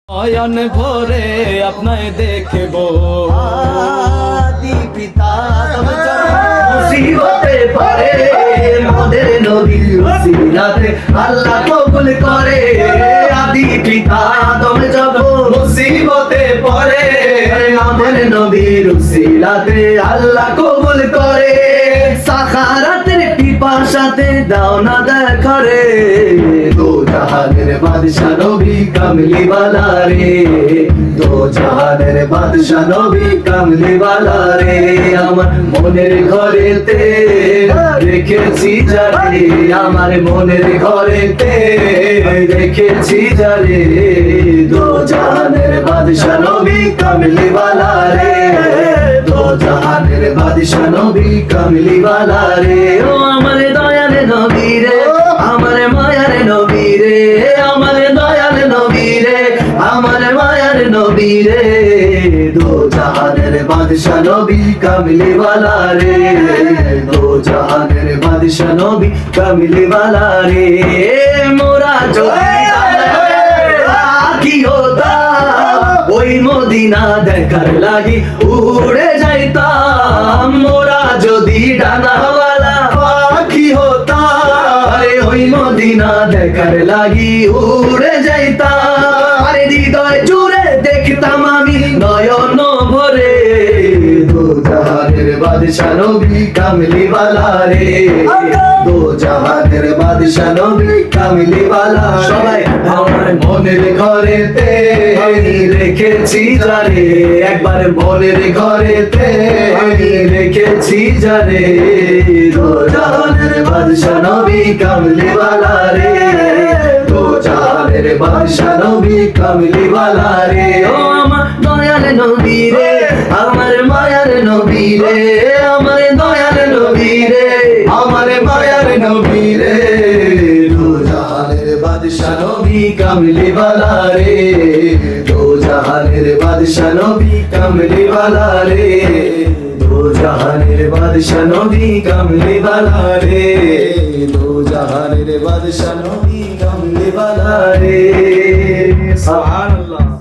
নয়ন ভরে আপনায় দেখব আদি পিতা মুসিবতে পড়ে মোদের নবীর উসিলাতে আল্লাহ কবুল করে। আদি পিতা তুমি যাব মুসিবতে পড়ে মোদের নবীর উসিলাতে আল্লাহ কবুল করে। সাখারাতের পিপাসাতে দাও না দেখা রে, দো জাহানের বাদশা নবী কামলি ওয়ালা রে, দো জাহানের বাদশা নবী কামলি ওয়ালা রে। আমার মনের ঘরেতে রেখেছি যারে, আমার মনের ঘরেতে রেখেছি যারে, দো জাহানের বাদশা নবী কামলি ওয়ালা রে, দো জাহানের বাদশা নবী কামলি ওয়ালা রে। ও আমার দয়াল নবী রে, আমার মায়ার নবী রে, আমার দয়াল নবী রে, আমার মায়ার নবী রে, দো জাহানের বাদশা নবী কামলি ওয়ালা রে, দো জাহানের বাদশা নবী কামলি ওয়ালা রে। মোরা যদি কি হতা ওই মদিনা দেখার লাগি উড়ে যাইতাম, মোরা যদি ডানাওয়ালা পাখি হতাম ওই মদিনা দেখার লাগি উড়ে যাইতাম। আরে হৃদয় জুড়ে দেখতাম আমি নয়ন ভরে, দো জাহানের বাদশা নবী কামলি ওয়ালা রে, দো জাহানের বাদশা নবী কামলি ওয়ালা। সবাই আমার মনের ঘরেতে রেখেছি যারে, একবার মনের ঘরেতে রেখেছি যারে, দো জাহানের বাদশা নবী কামলি ওয়ালা রে, দো জাহানের বাদশা নবী কামলি ওয়ালা রে। ও আমার দয়াল নবী রে, আমার মায়ার নবী রে, আমার দয়াল নবী রে, আমার মায়ার নবী রে, দো জাহানের বাদশা নবী কামলি ওয়ালা রে, দো জাহানের বাদশা নবী কামলি ওয়ালা রে, দো জাহানের বাদশা নবী কামলি ওয়ালা রে, দো জাহানের বাদশা নবী কামলি ওয়ালা রে। সুবহানাল্লাহ।